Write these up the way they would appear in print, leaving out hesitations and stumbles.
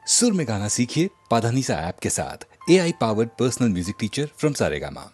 सुर में गाना सीखिए पाधानीसा ऐप के साथ। AI powered personal music teacher from Saregama.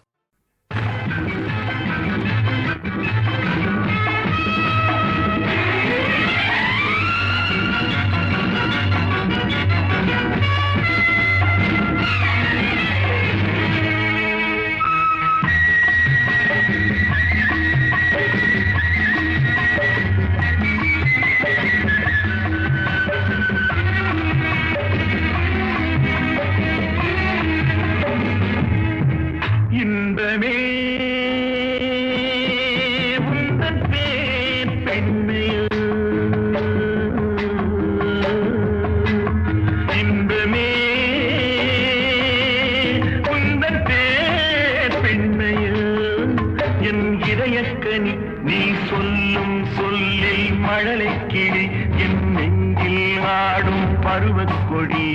நீ சொல்லும் சொல்லில் மழலைக்கிளி என் நெஞ்சில் ஆடும் பருவக்கொடி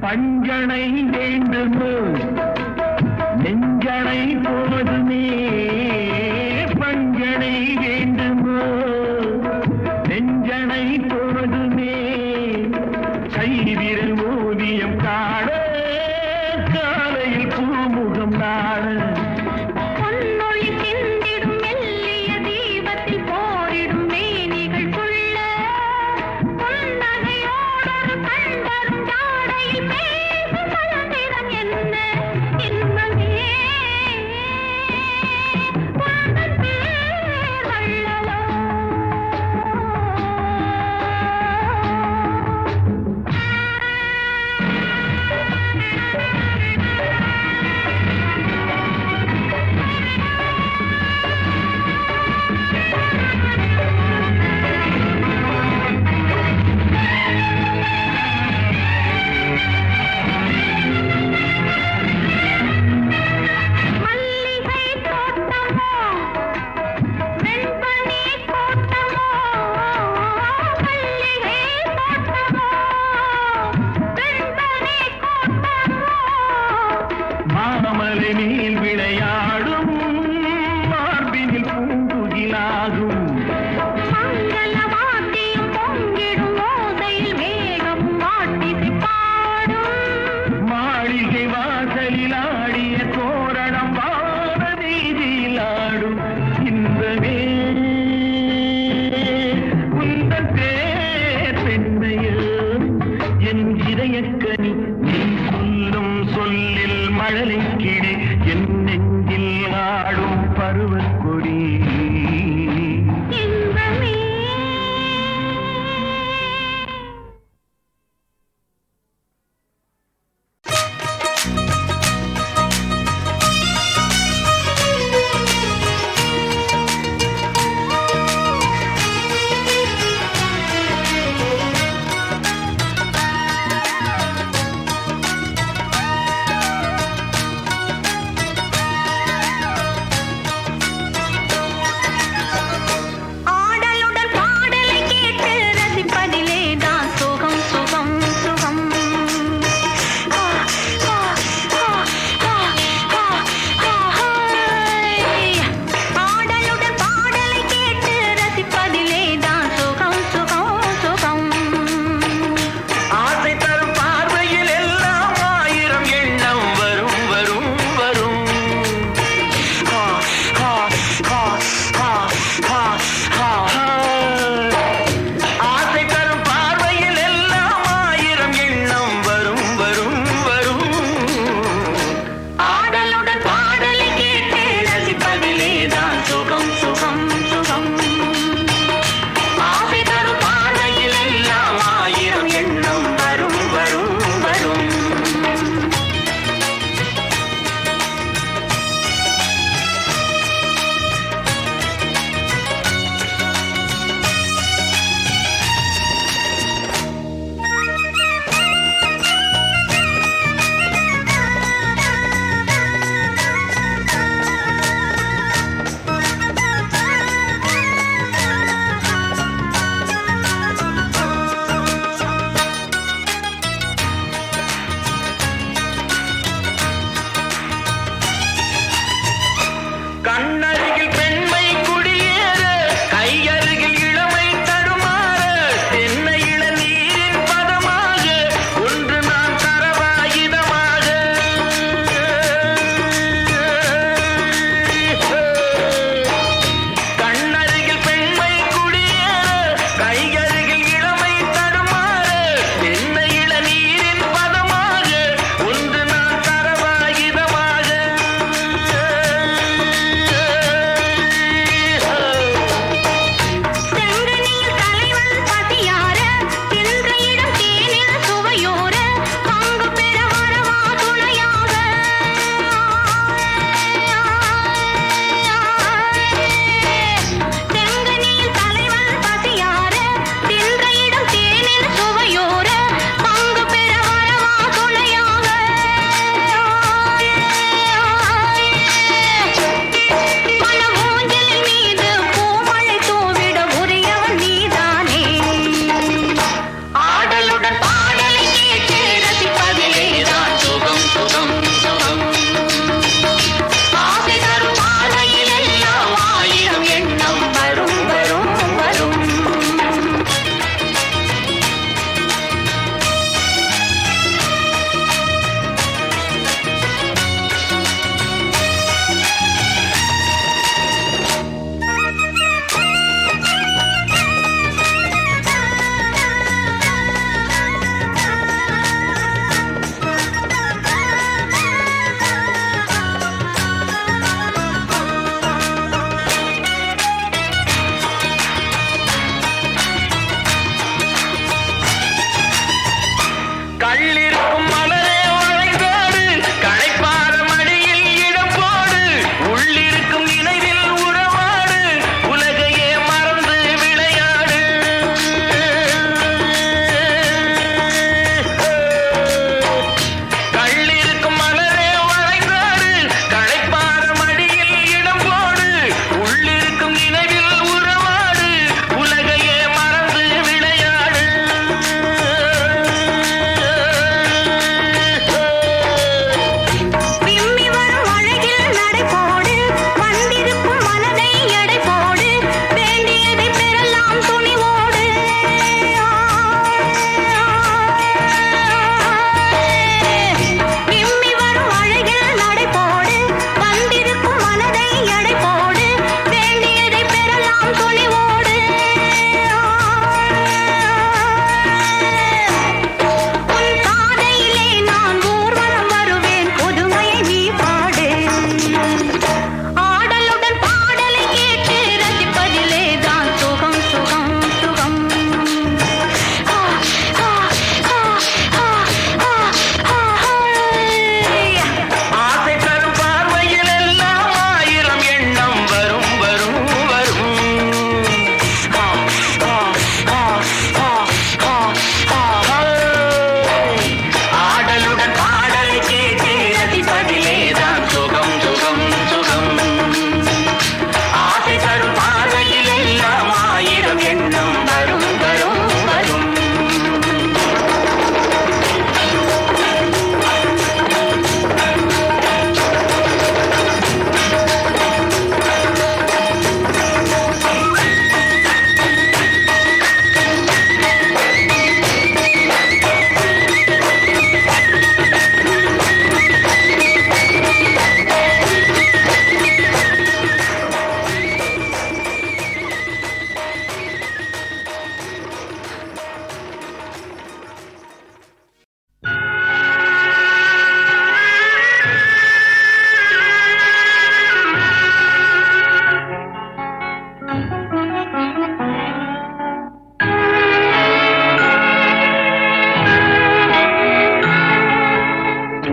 பஞ்சனை வேண்டுமோ நெஞ்சனை போதுமே பஞ்சனை வேண்டுமோ நெஞ்சனை போதுமே கைவிரல் ஓவியம் காண காலையில் பூமுகம் நாட விளையாடும் மார்பினில் பூங்குகிலாகும் மங்களவாத்தியம் பொங்கிடும் ஓசையில் மேகம் வாட்டிசை பாடும் மாளிகை வாசலில் ஆடிய தோரணம் வான வீதியில் ஆடும் இன்பமே உந்தன் பேர் பெண்மையோ என் இதயக்கனி நீ சொல்லும் சொல்லில் மழலைக்கிளி என் நெஞ்சில் ஆடும் பருவக்கொடி ஆசை தரும் பார்வையில் எல்லாம் ஆயிரம் எண்ணம் வரும் வரும் வரும். ஆடலுடன் பாடலை கேட்டு ரசிப்பதிலேதான் சுகம் சுகம் சுகம். ஆசை தரும் பார்வையில் எல்லாம் ஆயிரம் எண்ணம் வரும் வரும் வரும்.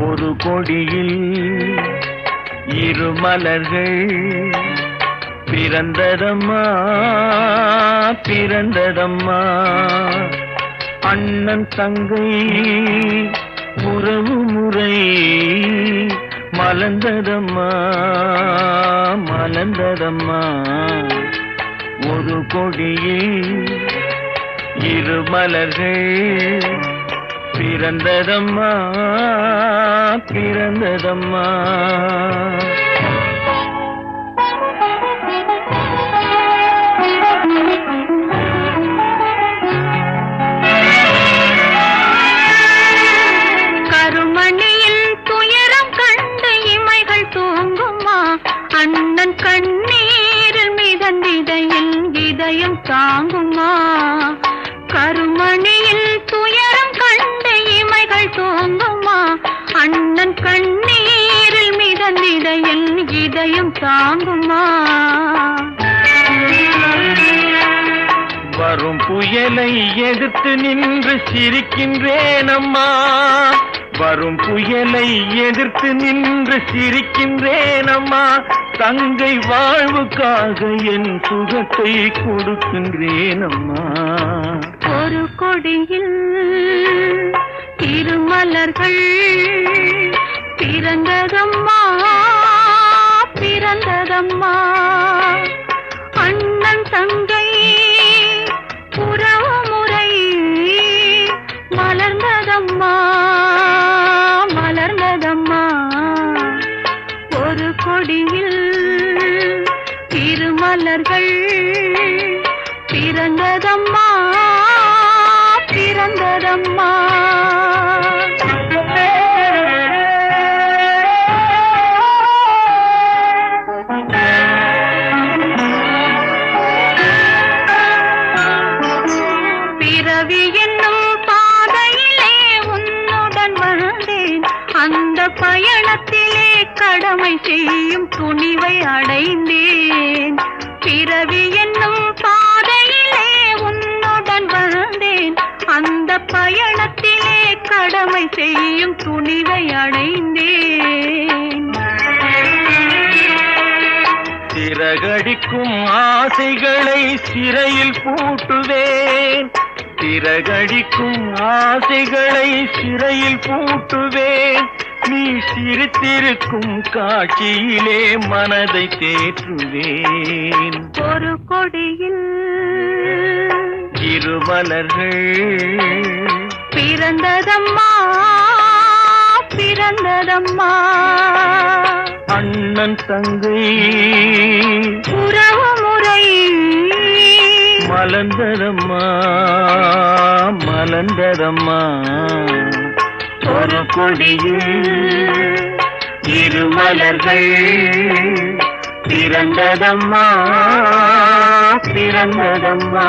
ஒரு கொடியில் இரு மலர்கள் பிறந்ததம்மா பிறந்ததம்மா, அண்ணன் தங்கை உறவு முறை மலர்ந்ததம்மா மலர்ந்ததம்மா. ஒரு கொடியில் இரு மலர்கள் பிறந்ததம்மா பிறந்ததம்மா. கருமணியில் துயரம் கண்டு இமைகள் தூங்குமா, அண்ணன் கண்ணீரில் மிதந்திதையில் இதயம் தாங்குமா. கருமணியில் துயரம் கண்டு இமைகள் தூங்குமா, அண்ணன் கண்ணீரில் மிதந்திதையில் இதயம் தாங்குமா. வரும் புயலை எதிர்த்து நின்று சிரிக்கின்றேனம்மா, வரும் புயலை எதிர்த்து நின்று சிரிக்கின்றேனம்மா. தங்கை வாழ்வுக்காக என் சுகத்தை கொடுக்கின்றேனம்மா. ஒரு கொடியில் திருமலர்கள் பிறந்ததம்மா பிறந்ததம்மா, அண்ணன் தங்கை உறவு முறை மலர்ந்ததம்மா மலர்ந்ததம்மா. ஒரு கொடியில் திருமலர்கள் பிறந்ததம்மா பிறந்ததம்மா. பிறவி என்னும் பாதையிலே உன்னுடன் வந்தேன், அந்த பயணத்திலே கடமை செய்யும் துணிவை அடைந்தேன். பிறவி என்னும் பாதையிலே உன்னுடன் வந்தேன், அந்த பயணத்திலே கடமை செய்யும் துணிவை அடைந்தேன். சிறகடிக்கும் ஆசைகளை சிறையில் பூட்டுவேன், சிறகடிக்கும் ஆசைகளை சிறையில் பூட்டுவேன். நீ சிரித்திருக்கும் காட்சியிலே மனதை தேற்றுவேன். ஒரு கொடியில் இரு மலர்கள் பிறந்ததம்மா பிறந்ததம்மா, அண்ணன் தங்கை உறவு முறை மலர்ந்ததம்மா மலர்ந்ததம்மா. ஒரு கொடியில் இரு மலர்கள் பிறந்ததம்மா பிறந்ததம்மா.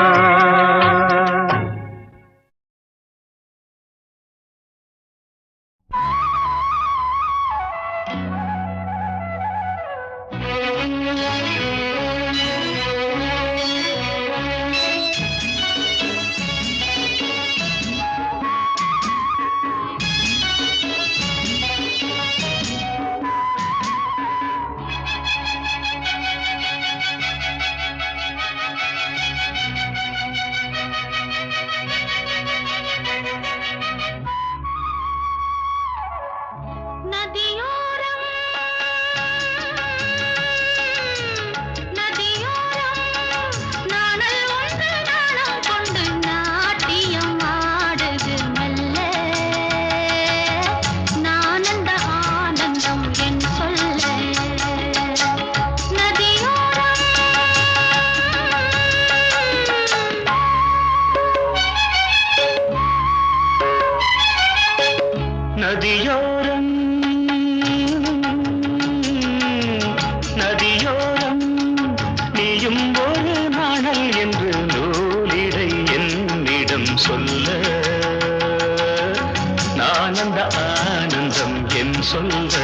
நதியோரம் நதியோரம் நீயும் ஒரு நாணல் என்று நூலிடை என்னிடம் சொல்ல, நான் அந்த ஆனந்தம் என் சொல்ல.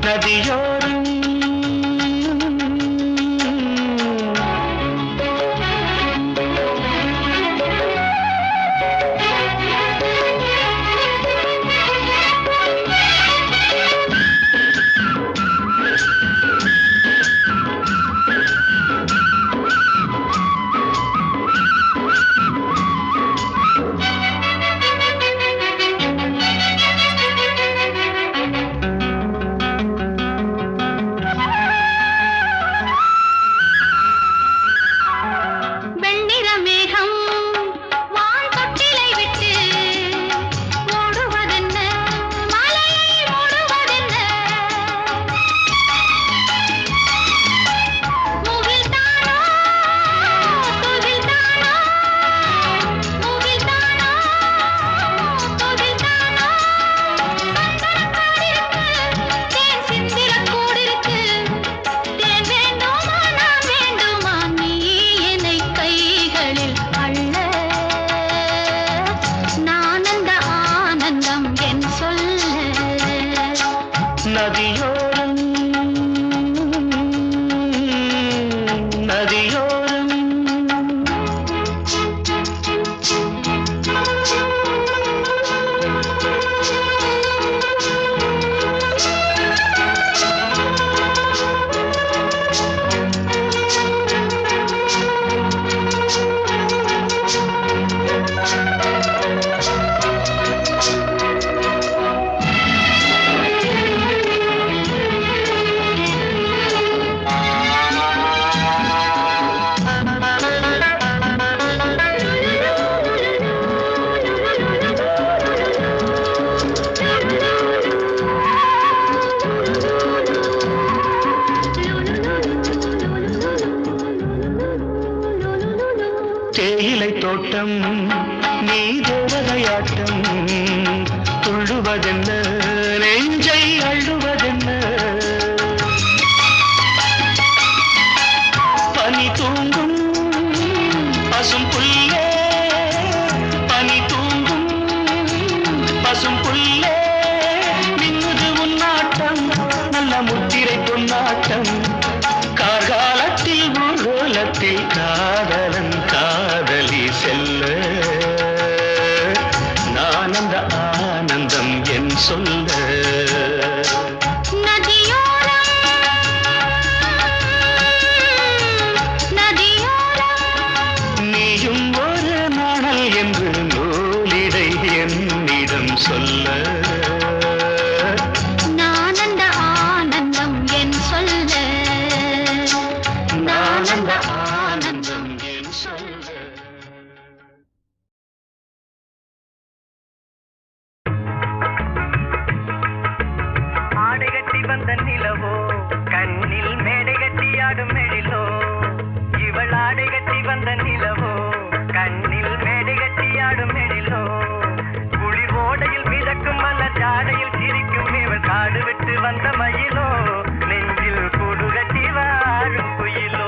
நதியோரம் தேயிலை தோட்டம் நீ தேவதையாட்டம் துள்ளுவதென்ன நெஞ்சை அள்ளுவதென்ன பனி தூங்கும் பசும் புல்லே பனி தூங்கும் பசும் புல்லே மின்னுது உன்னாட்டம் நல்ல முத்திரை பொன்னாட்டம் கார்காலத்தில் ஊர்வலத்தில் காதலன் காதலி செல்ல நான் அந்த ஆனந்தம் என் சொல்ல நீயும் ஒரு நாணல் என்று நூலிடை என்னிடம் சொல்ல ஆனந்த ஆனந்தம் என் சொல்ல ஆடை கட்டி வந்த நிலவோ கண்ணில் மேடை கட்டி ஆடும் எழிலோ இவள் ஆடை கட்டி வந்த நிலவோ கண்ணில் மேடை கட்டி ஆடும் எழிலோ குளிர் ஓடையில் மிதக்கும் மலர் ஜாடையில் சிரிக்கும் இவள் காடு விட்டு வந்த மயிலோ நெஞ்சில் கூடு கட்டி வாழும் குயிலோ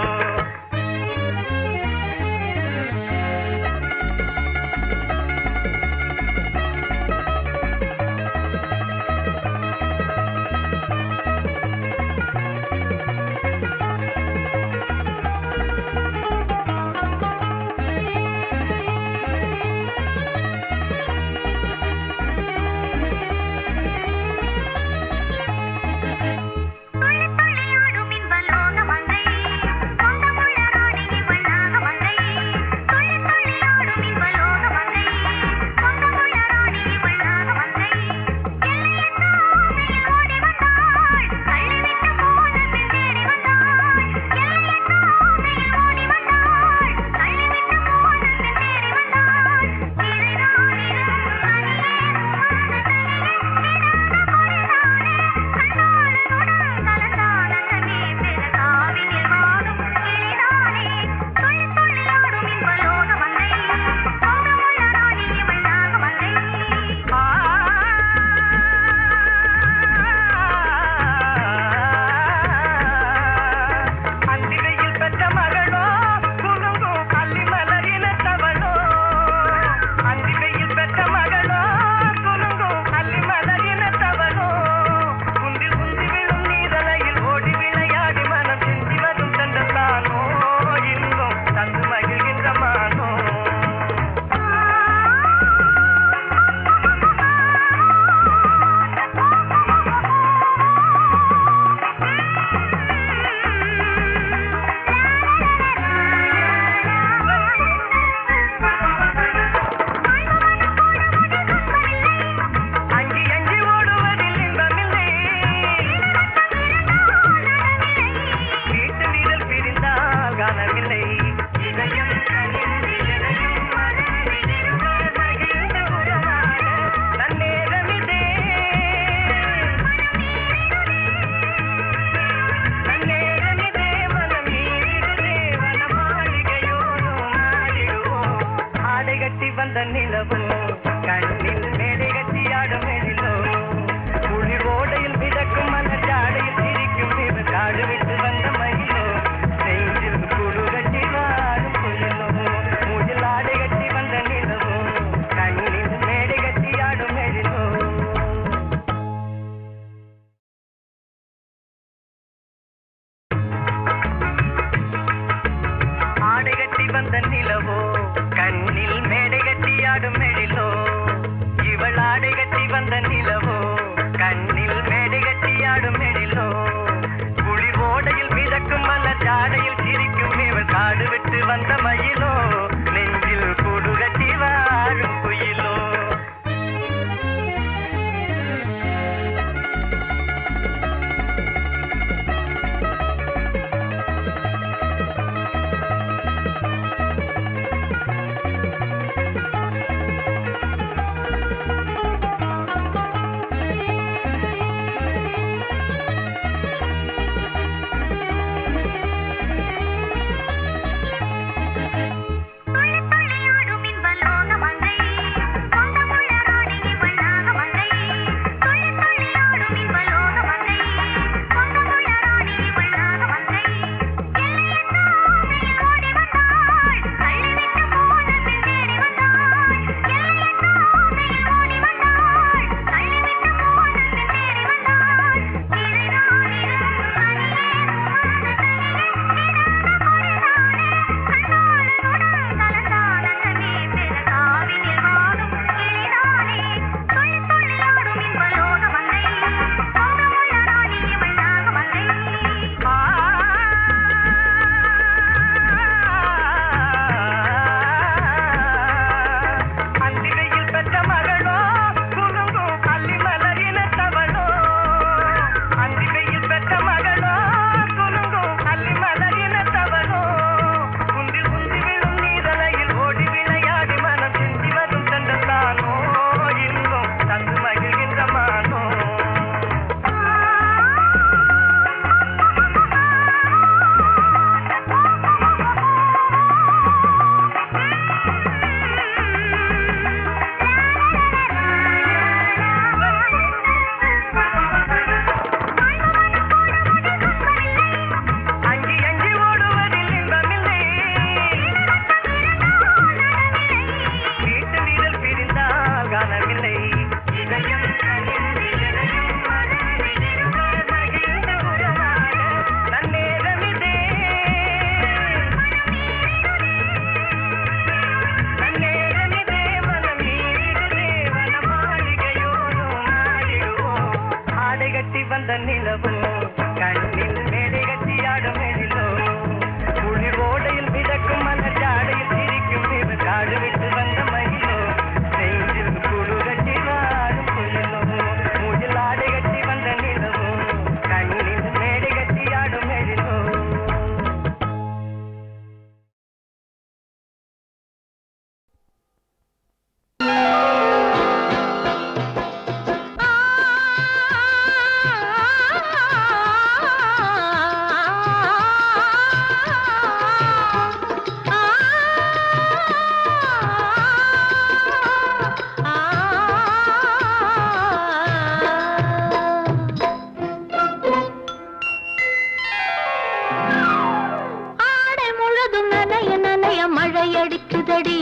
படிக்குதடி,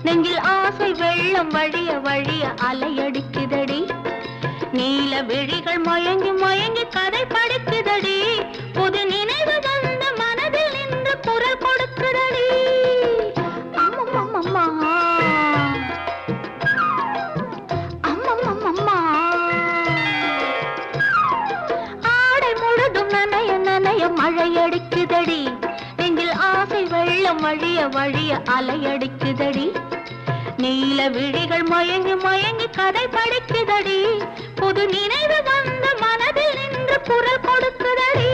நெஞ்சில் ஆசை வெள்ளம் வழிய வழிய அலையடிக்குதடி. நீல விழிகள் மயங்கி மயங்கி கதை படிக்குதடி, புது நினைவு வந்து மனதில் நின்று குரல் கொடுக்குதடி. அம்மம்மம்மா அம்மம்மம்மா ஆடை முழுதும் நனைய நனைய மழையடிக்குதடி, நெஞ்சில் ஆசை வெள்ளம் வழிய வழிய அலையடிக்குதடி. நீல விழிகள் மயங்கி மயங்கி கதை படிக்குதடி, புது நினைவு வந்து மனதில் நின்று குரல் கொடுக்குதடி.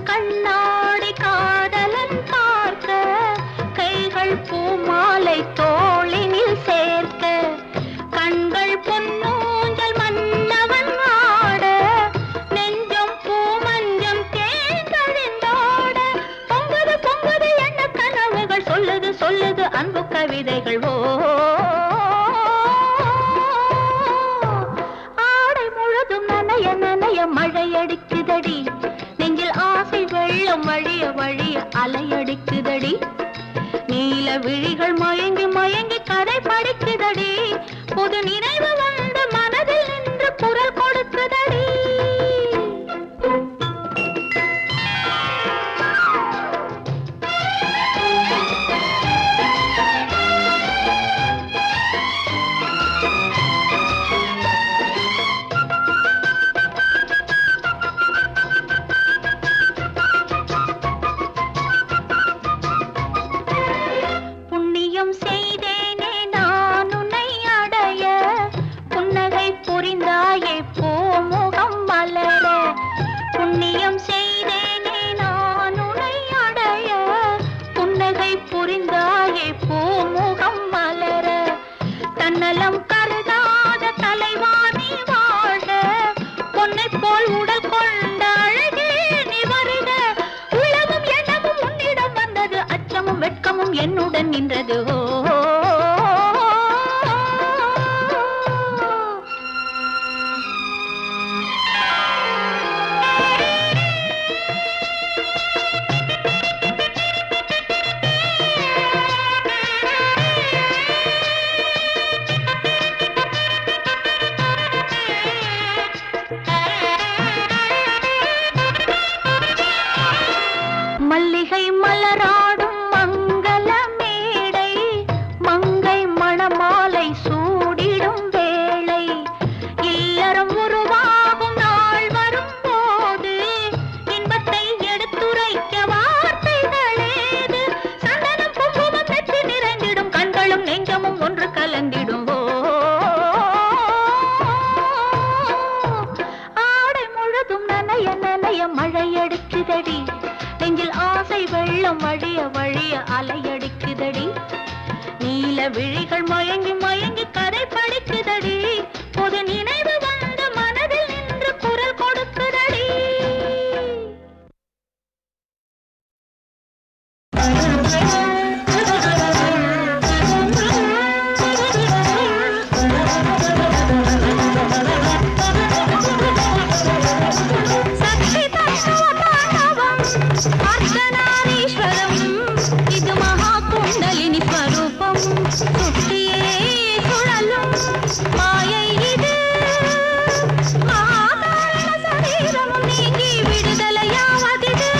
கண்ணாடி காதலன் பார்க்க, கைகள் பூமாலை தோளினில் சேர்க்க, கண்கள் பொன்னூஞ்சல் மன்னவன் ஆட, நெஞ்சம் பூமஞ்சம் தேர்ந்தழிந்தோட, பொங்குது பொங்குது என்ன கனவுகள் சொல்லுது சொல்லுது அன்பு கவிதைகள். ஓ ஆடை முழுதும் நனைய நனைய மழையடிக்குதடி, நெஞ்சில் ஆசை வெள்ளம் வழிய வழிய அலையடிக்குதடி. நீல விழிகள் மயங்கி மயங்கி கதை படிக்குதடி, புது நினைவு வந்து மனதில் நின்று குரல் கொடுக்குதடி. தன்னலம் கருதாத தலைவாணி வாழ, பொன்னை போல் உடல் கொண்ட அழகே நீ வருக. உளமும் எண்ணமும் உன்னிடம் வந்தது, அச்சமும் வெட்கமும் என்னுடன் நின்றது. மல்லிகை மலராடும் மங்கள மேடை, மங்கை மணமாலை சூடிடும் வேளை, இல்லறம் உருவாகும் நாள் வரும் போது, இன்பத்தை எடுத்துரைக்க வார்த்தைகளேது. சந்தனம் குங்குமம் பெற்று நிறைந்திடும், கண்களும் நெஞ்சமும் ஒன்று கலந்திடும். ஆடை முழுதும் நனைய நனைய மழையடிக்குதடி, நெஞ்சில் ஆசை வெள்ளம் வழிய வழிய அலையடிக்குதடி. நீல விழிகள் மயங்கி மயங்கி கதை படிக்குதடி, புது நினைவு வந்து மனதில் நின்று குரல் கொடுக்குதடி. அர்த்தநாரீஸ்வரம் இது மகா குண்டலினி ஸ்வரூபம், சுற்றியே சுழலும் மாயை இது. மகாகாரண சரீரமும் நீங்கி விடுதலையாவதிது.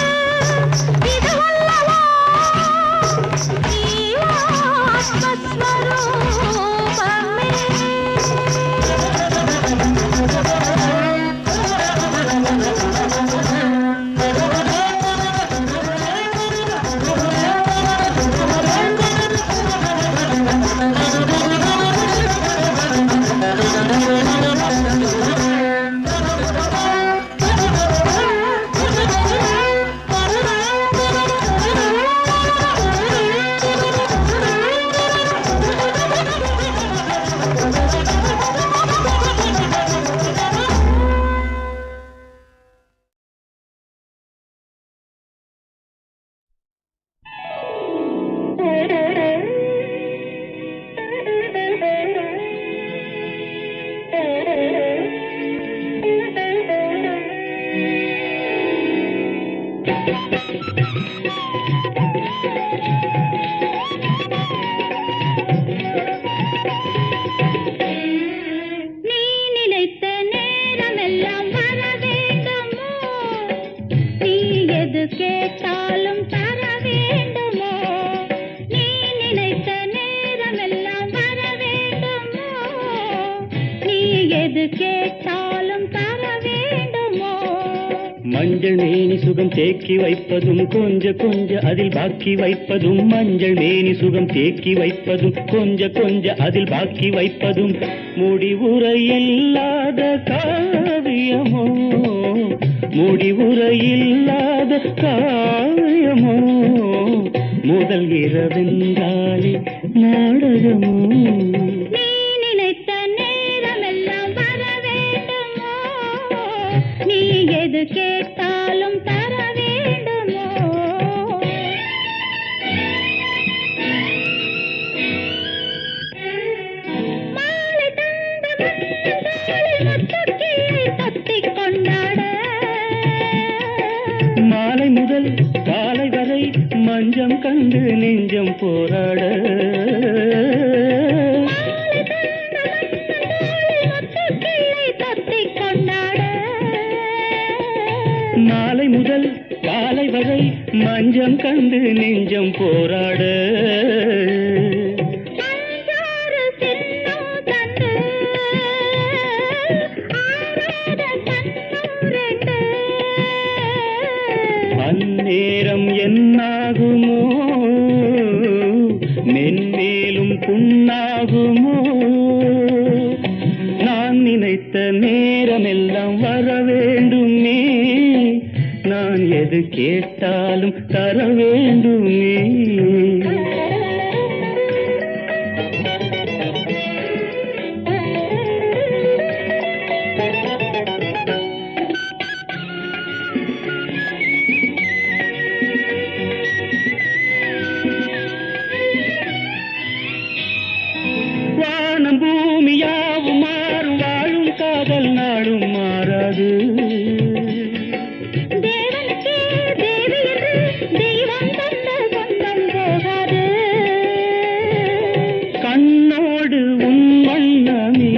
இது வல்லவா கேட்டாலும் தர வேண்டுமோ நீ நினைத்த நேரமெல்லாம் வர வேண்டுமோ நீ எது கேட்டாலும் தர வேண்டுமோ மஞ்சள் மேனி சுகம் தேக்கி வைப்பதும் கொஞ்ச கொஞ்ச அதில் பாக்கி வைப்பதும் மஞ்சள் மேனி சுகம் தேக்கி வைப்பதும் கொஞ்ச கொஞ்ச அதில் பாக்கி வைப்பதும் முடிவுரையில்லாத காவியமோ முடிவுரையில்லாத காவியமோ முதல் இரவென்றாலே நாடகமோ நீ நினைத்த நேரமெல்லாம் வர வேண்டுமோ நீ எது கேட்டாலும் தர வேண்டுமோ மாலை தந்த மன்னன் முத்துக்கிளை தத்திக் கொண்டாட மாலை முதல் காலை வரை மஞ்சம் கண்டு நெஞ்சம் போராட மாலை தந்த மன்னன் முத்துக்கிளை தத்திக் கொண்டாட மாலை முதல் காலை வரை மஞ்சம் கண்டு நெஞ்சம் போராட அஞ்சாறு சின்னம் தந்து ஆறாத கண்ணம் ரெண்டு அந்நேரம் என்னாகுமோ மென்மேலும் புண்ணாகுமோ நான் நினைத்த நேரமெல்லாம் வர வேண்டுமே நான் எது கேட்டாலும் தர வேண்டுமே வானம் பூமியாவும் மாறும் வாழும் காதல் நாடும் மாறாது தேவனுக்கே தேவி என்று தெய்வம் தந்த சொந்தம் போகாது கண்ணோடு உன் வண்ணமே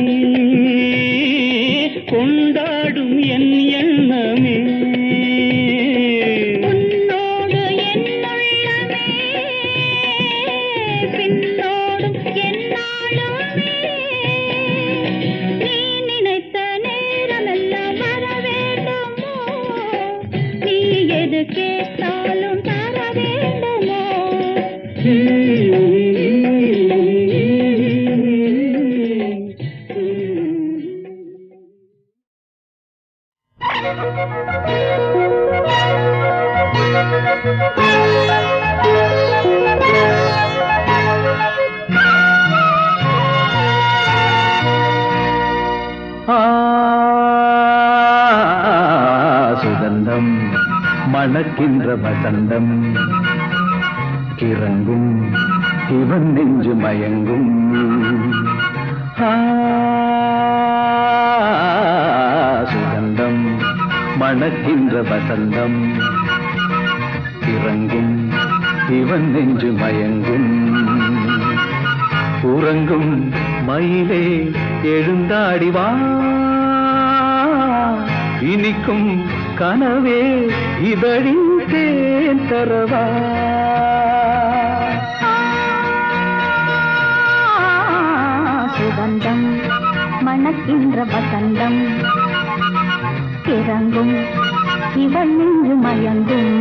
கொண்டாடும் என் எண்ணமே உன்னோடு என்னுள்ளமே பின்னோடும் என்னாலுமே நீ நினைத்த நேரமெல்லாம் வர வேண்டுமோ நீ எது கேட்டாலும் தர வேண்டுமோ சுகந்தம் மணக்கின்ற வசந்தம் கிறங்கும் இவன் நெஞ்சு மயங்கும் சுகந்தம் மணக்கின்ற வசந்தம் கிறங்கும் இவன் நெஞ்சு மயங்கும் உறங்கும் மயிலே எழுந்தாடி வா இனிக்கும் கனவே இதழின் தேன் தரவா சுகந்தம் மணக்கின்ற வசந்தம் கிறங்கும் இவள் நெஞ்சு மயங்கும்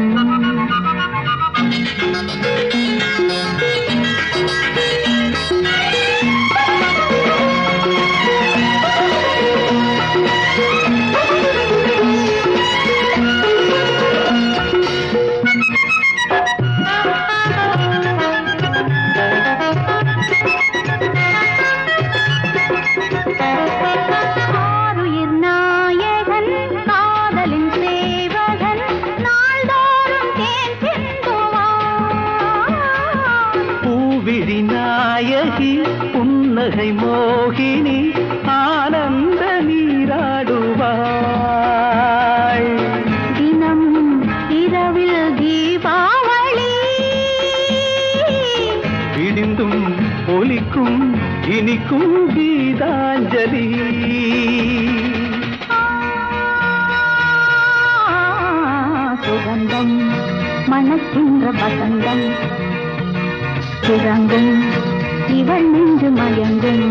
ஆருயிர் நாயகன் காதலின் சேவகன் நாள்தோறும் தேன் சிந்துவான் பூவிழி நாயகி புன்னகை மோகினி ஆனந்த நீராடுவாள் தினம் இரவில் தீபாவளி இடிந்தும் ஒலிக்கும் இனிக்கும் கீதாஞ்சலி சுகந்தம் வசந்தம் மணக்கின்ற வசந்தம் இறங்கும் இவள் நின்று மயங்கும்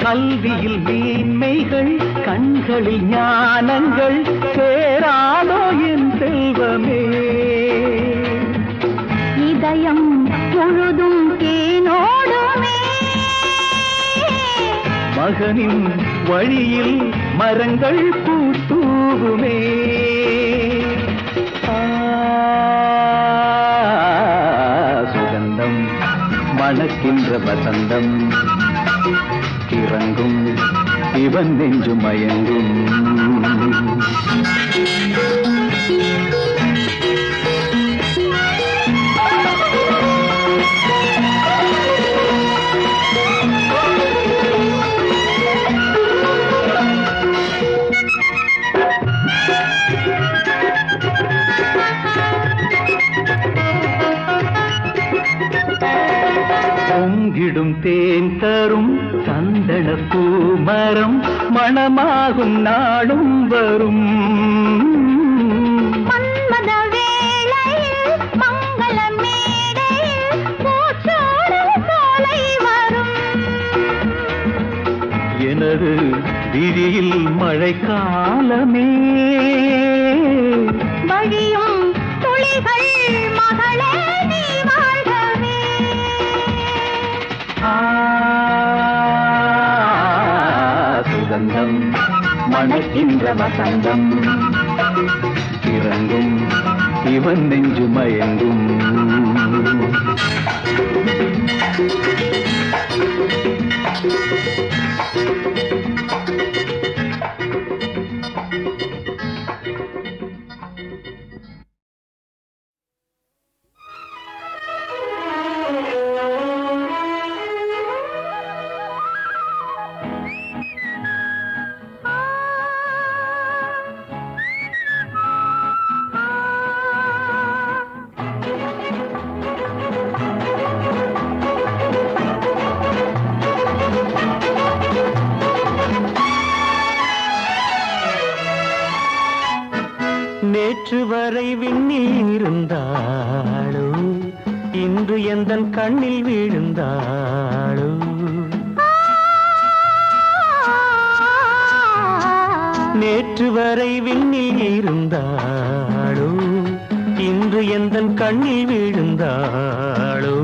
கல்வியில் மேன்மைகள் கண்களில் ஞானங்கள் சேராதோ என் செல்வமே இதயம் முழுதும் தேனோடுமே மகனின் வழியில் மரங்கள் பூத்தூவுமே சுகந்தம் மணக்கின்ற வசந்தம் இறங்கும் இவன் நெஞ்சு மயங்கும் பொங்கிடும் தேன் தரும் சந்தன பூமரம் மணமாகும் நாளும் வரும் மன்மத வேளையில் மங்கள மேடையில் பூச்சோடும் சோலை வரும் எனது விழியில் மழைக்காலமே வழியும் துளிகள் மகளே நீ வாழ்கவே சுகந்தம் மணக்கின்ற வசந்தம் இறங்கும் இவன் நெஞ்சு மயங்கும் நேற்று வரை விண்ணில் இருந்தாளோ இன்று எந்தன் கண்ணில் விழுந்தாளோ நேற்று வரை விண்ணில் இருந்தாளோ இன்று எந்தன் கண்ணில் விழுந்தாளோ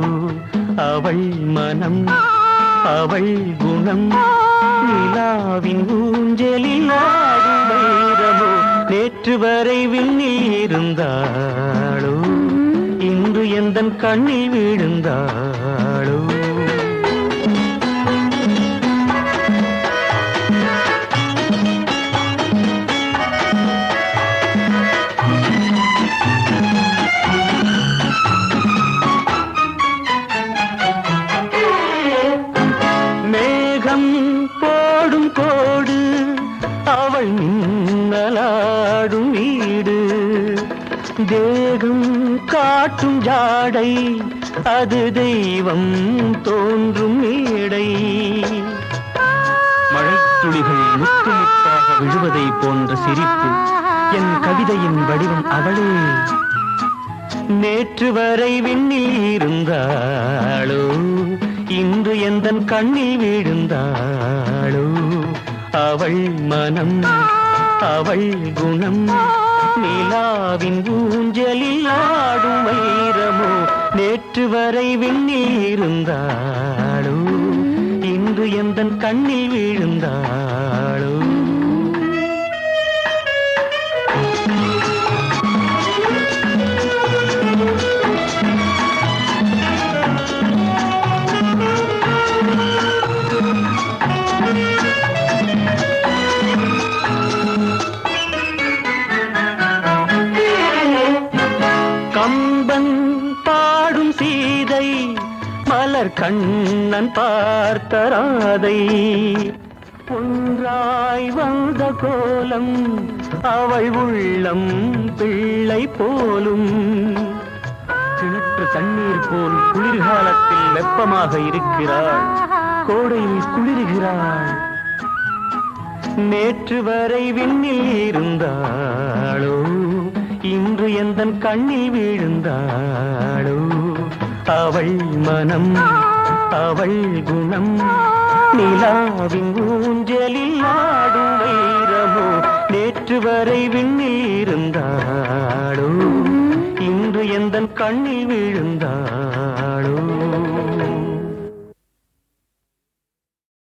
அவள் மனம் அவள் குணம் நிலாவின் ஊஞ்சலில் ஆடும் வைரமோ நேற்று வரை விண்ணில் இருந்தாளோ இன்று எந்தன் கண்ணில் விழுந்தாளோ மேகம் போடும் கோடு அவள் மின்னலாடும் வீடு தேகம் காட்டும் ஜாடை அது தெய்வம் தோன்றும் மேடை மழைத்துளிகள் முத்து முத்தாக விழுவதை போன்ற சிரிப்பு என் கவிதையின் வடிவம் அவளே நேற்று வரை விண்ணில் இருந்தாளோ இன்று எந்தன் கண்ணில் விழுந்தாளோ அவள் மனம் அவள் குணம் நிலாவின் ஊஞ்சலில் ஆடும் வைரமோ நேற்று வரை விண்ணில் இருந்தாளோ இன்று எந்தன் கண்ணில் விழுந்தாளோ நான் பார்த்த ராதை ஒன்றாய் வந்த கோலம் அவள் உள்ளம் பிள்ளை போலும் கிணற்று தண்ணீர் போல் குளிர்காலத்தில் வெப்பமாக இருக்கிறாள் கோடையில் குளிர்கிறாள் நேற்று வரை விண்ணில் இருந்தாளோ இன்று எந்தன் கண்ணில் விழுந்தாளோ அவள் மனம் அவள் குணம் நிலாவின் ஊஞ்சலில் ஆடும் வைரமோ நேற்று வரை விண்ணில் இருந்தாளோ இன்று எந்தன் கண்ணில் விழுந்தாளோ